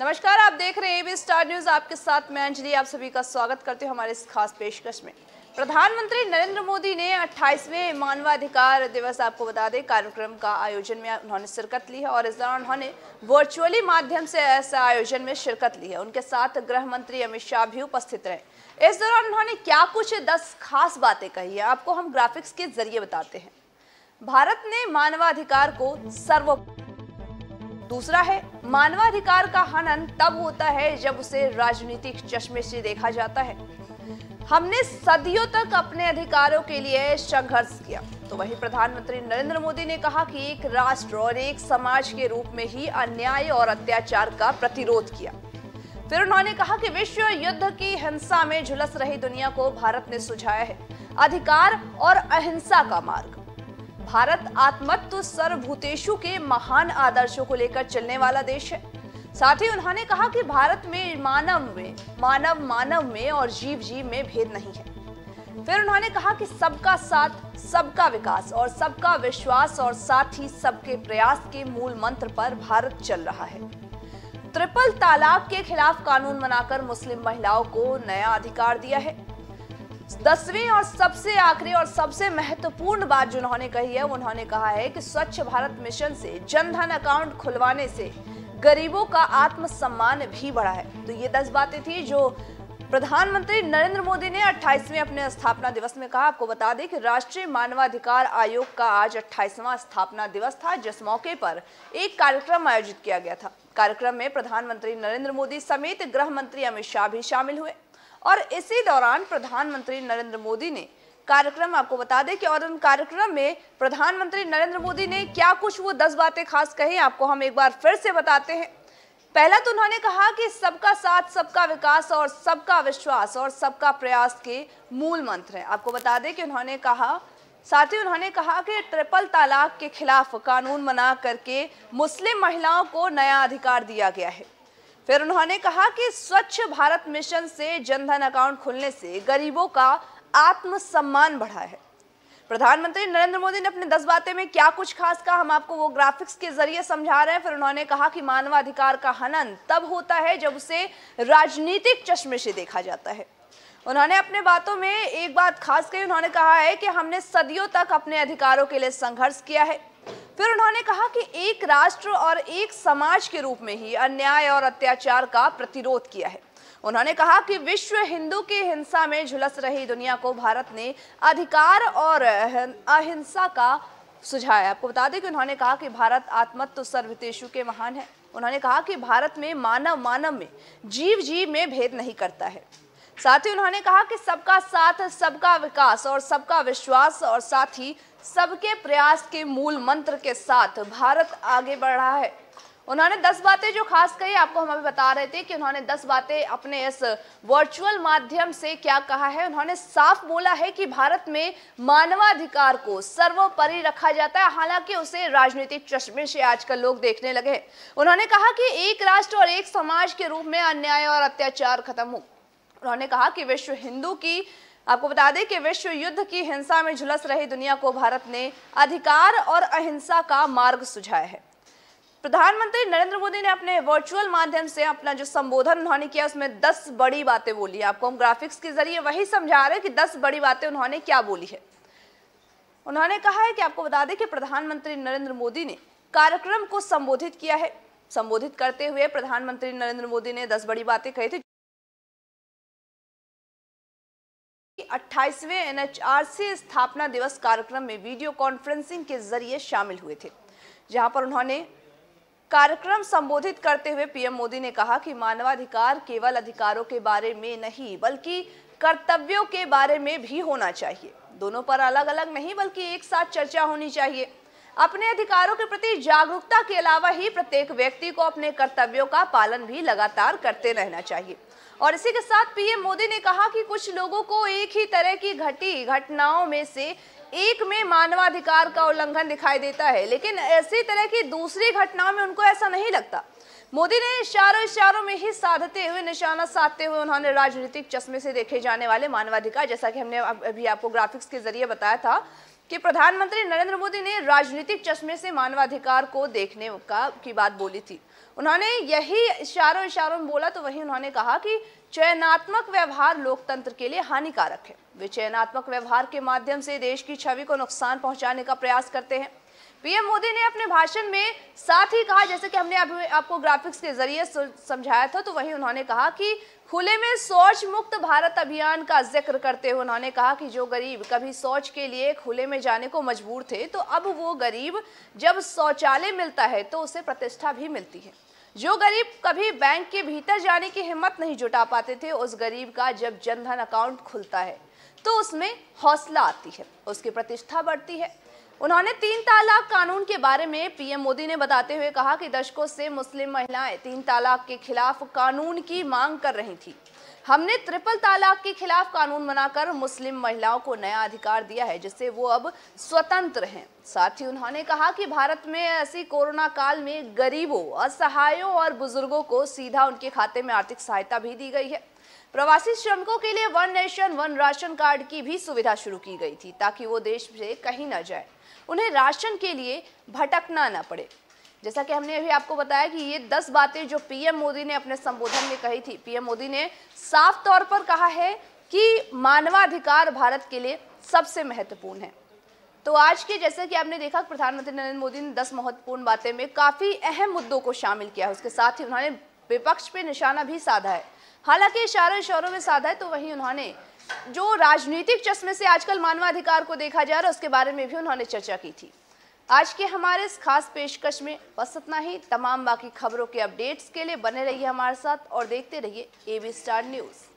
नमस्कार, आप देख रहे हैं एबी स्टार न्यूज। आपके साथ मैं अंजलि आप सभी का स्वागत करते हैं हमारे इस खास पेशकश में। प्रधानमंत्री नरेंद्र मोदी ने 28वें मानवाधिकार दिवस, आपको बता दें, कार्यक्रम का आयोजन में उन्होंने शिरकत ली है और इस दौरान उन्होंने वर्चुअली माध्यम से ऐसे आयोजन में शिरकत ली है। उनके साथ गृह मंत्री अमित शाह भी उपस्थित रहे। इस दौरान उन्होंने क्या कुछ 10 खास बातें कही है, आपको हम ग्राफिक्स के जरिए बताते हैं। भारत ने मानवाधिकार को दूसरा है, मानवाधिकार का हनन तब होता है जब उसे राजनीतिक चश्मे से देखा जाता है। हमने सदियों तक अपने अधिकारों के लिए संघर्ष किया। तो वहीं प्रधानमंत्री नरेंद्र मोदी ने कहा कि एक राष्ट्र और एक समाज के रूप में ही अन्याय और अत्याचार का प्रतिरोध किया। फिर उन्होंने कहा कि विश्व युद्ध की हिंसा में झुलस रही दुनिया को भारत ने सुझाया है अधिकार और अहिंसा का मार्ग। भारत आत्मतत्व सर्वभूतेषु के महान आदर्शों को लेकर चलने वाला देश है। साथ ही उन्होंने कहा कि भारत में मानव में और जीव जीव में भेद नहीं है। फिर उन्होंने कहा कि सबका साथ, सबका विकास और सबका विश्वास और साथ ही सबके प्रयास के मूल मंत्र पर भारत चल रहा है। ट्रिपल तलाक के खिलाफ कानून बनाकर मुस्लिम महिलाओं को नया अधिकार दिया है। 10वीं और सबसे आखिरी और सबसे महत्वपूर्ण बात जो उन्होंने कही है, उन्होंने कहा है कि स्वच्छ भारत मिशन से जनधन अकाउंट खुलवाने से गरीबों का आत्मसम्मान भी बढ़ा है। तो ये 10 बातें थी जो प्रधानमंत्री नरेंद्र मोदी ने 28वें अपने स्थापना दिवस में कहा। आपको बता दें कि राष्ट्रीय मानवाधिकार आयोग का आज 28वां स्थापना दिवस था, जिस मौके पर एक कार्यक्रम आयोजित किया गया था। कार्यक्रम में प्रधानमंत्री नरेंद्र मोदी समेत गृह मंत्री अमित शाह भी शामिल हुए और इसी दौरान प्रधानमंत्री नरेंद्र मोदी ने कार्यक्रम, आपको बता दें कि और उन कार्यक्रम में प्रधानमंत्री नरेंद्र मोदी ने क्या कुछ वो 10 बातें खास कही, आपको हम एक बार फिर से बताते हैं। पहला तो उन्होंने कहा कि सबका साथ, सबका विकास और सबका विश्वास और सबका प्रयास के मूल मंत्र हैं। आपको बता दें कि उन्होंने कहा, साथ ही उन्होंने कहा कि ट्रिपल तलाक के खिलाफ कानून बना करके मुस्लिम महिलाओं को नया अधिकार दिया गया है। फिर उन्होंने कहा कि स्वच्छ भारत मिशन से जनधन अकाउंट खुलने से गरीबों का आत्मसम्मान बढ़ा है। प्रधानमंत्री नरेंद्र मोदी ने अपने 10 बातें में क्या कुछ खास कहा, हम आपको वो ग्राफिक्स के जरिए समझा रहे हैं। फिर उन्होंने कहा कि मानवाधिकार का हनन तब होता है जब उसे राजनीतिक चश्मे से देखा जाता है। उन्होंने अपने बातों में एक बात खास कही, उन्होंने कहा है कि हमने सदियों तक अपने अधिकारों के लिए संघर्ष किया है। फिर उन्होंने कहा कि एक राष्ट्र और एक समाज के रूप में ही अन्याय और अत्याचार का प्रतिरोध किया है। उन्होंने कहा कि विश्व हिंदू की हिंसा में झुलस रही दुनिया को भारत ने अधिकार और अहिंसा का सुझाया। आपको बता दें कि उन्होंने कहा कि भारत आत्मतत्व सर्वभूतेषु के महान है। उन्होंने कहा कि भारत में मानव में, जीव जीव में भेद नहीं करता है। साथ ही उन्होंने कहा कि सबका साथ, सबका विकास और सबका विश्वास और साथ ही सबके प्रयास के मूल मंत्र के साथ भारत आगे बढ़ रहा है। उन्होंने 10 बातें जो खास कही, आपको हम अभी बता रहे थे कि उन्होंने 10 बातें अपने इस वर्चुअल माध्यम से क्या कहा है। उन्होंने साफ बोला है कि भारत में मानवाधिकार को सर्वोपरि रखा जाता है, हालांकि उसे राजनीतिक चश्मे से आजकल लोग देखने लगे हैं। उन्होंने कहा कि एक राष्ट्र और एक समाज के रूप में अन्याय और अत्याचार खत्म हो। उन्होंने कहा कि विश्व हिंदू की, आपको बता दें कि विश्व युद्ध की हिंसा में झुलस रही दुनिया को भारत ने अधिकार और अहिंसा का मार्ग सुझाया है। प्रधानमंत्री नरेंद्र मोदी ने अपने वर्चुअल माध्यम से अपना जो संबोधन उन्होंने किया, उसमें 10 बड़ी बातें बोली। आपको हम ग्राफिक्स के जरिए वही समझा रहे हैं कि 10 बड़ी बातें उन्होंने क्या बोली है। उन्होंने कहा है कि आपको बता दें कि प्रधानमंत्री नरेंद्र मोदी ने कार्यक्रम को संबोधित किया है। संबोधित करते हुए प्रधानमंत्री नरेंद्र मोदी ने 10 बड़ी बातें कही थी। 28वें एनएचआरसी स्थापना दिवस कार्यक्रम में वीडियो कॉन्फ्रेंसिंग के जरिए शामिल हुए थे, जहां पर उन्होंने कार्यक्रम संबोधित करते हुए पीएम मोदी ने कहा कि मानवाधिकार केवल अधिकारों के बारे में नहीं बल्कि कर्तव्यों के बारे में भी होना चाहिए। दोनों पर अलग अलग नहीं बल्कि एक साथ चर्चा होनी चाहिए। अपने अधिकारों के प्रति जागरूकता के अलावा ही प्रत्येक व्यक्ति को अपने कर्तव्यों का पालन भी लगातार करते रहना चाहिए। और इसी के साथ पीएम मोदी ने कहा कि कुछ लोगों को एक ही तरह की घटनाओं में से एक में मानवाधिकार का उल्लंघन दिखाई देता है, लेकिन ऐसी तरह की दूसरी घटनाओं में उनको ऐसा नहीं लगता। मोदी ने इशारों में ही साधते हुए, निशाना साधते हुए उन्होंने राजनीतिक चश्मे से देखे जाने वाले मानवाधिकार, जैसा कि हमने अभी आपको ग्राफिक्स के जरिए बताया था कि प्रधानमंत्री नरेंद्र मोदी ने राजनीतिक चश्मे से मानवाधिकार को देखने की बात बोली थी। उन्होंने यही इशारों में बोला, तो वहीं उन्होंने कहा कि चयनात्मक व्यवहार लोकतंत्र के लिए हानिकारक है। वे चयनात्मक व्यवहार के माध्यम से देश की छवि को नुकसान पहुंचाने का प्रयास करते हैं। पीएम मोदी ने अपने भाषण में साथ ही कहा, जैसे कि हमने आपको ग्राफिक्स के जरिए समझाया था, तो वहीं उन्होंने कहा कि खुले में शौच मुक्त भारत अभियान का जिक्र करते हुए उन्होंने कहा कि जो गरीब कभी शौच के लिए खुले में जाने को मजबूर थे, तो अब वो गरीब जब शौचालय मिलता है तो उसे प्रतिष्ठा भी मिलती है। जो गरीब कभी बैंक के भीतर जाने की हिम्मत नहीं जुटा पाते थे, उस गरीब का जब जनधन अकाउंट खुलता है तो उसमें हौसला आती है, उसकी प्रतिष्ठा बढ़ती है। उन्होंने 3 तलाक कानून के बारे में पीएम मोदी ने बताते हुए कहा कि दशकों से मुस्लिम महिलाएं 3 तलाक के खिलाफ कानून की मांग कर रही थी। हमने ट्रिपल तलाक के खिलाफ कानून बनाकर मुस्लिम महिलाओं को नया अधिकार दिया है, जिससे वो अब स्वतंत्र हैं। साथ ही उन्होंने कहा कि भारत में ऐसी कोरोना काल में गरीबों, असहायों और बुजुर्गों को सीधा उनके खाते में आर्थिक सहायता भी दी गई है। प्रवासी श्रमिकों के लिए 1 नेशन 1 राशन कार्ड की भी सुविधा शुरू की गई थी, ताकि वो देश से कहीं न जाए, उन्हें राशन के लिए भटकना न पड़े। जैसा कि हमने अभी आपको बताया कि ये 10 बातें जो पीएम मोदी ने अपने संबोधन में कही थी। पीएम मोदी ने साफ तौर पर कहा है कि मानवाधिकार भारत के लिए सबसे महत्वपूर्ण है। तो आज के, जैसे कि आपने देखा, प्रधानमंत्री नरेंद्र मोदी ने 10 महत्वपूर्ण बातें में काफी अहम मुद्दों को शामिल किया है। उसके साथ ही उन्होंने विपक्ष पे निशाना भी साधा है, हालांकि इशारों में साधा है। तो वहीं उन्होंने जो राजनीतिक चश्मे से आजकल मानवाधिकार को देखा जा रहा है, उसके बारे में भी उन्होंने चर्चा की थी। आज के हमारे इस खास पेशकश में बस इतना ही। तमाम बाकी खबरों के अपडेट्स के लिए बने रहिए हमारे साथ और देखते रहिए AB स्टार न्यूज़।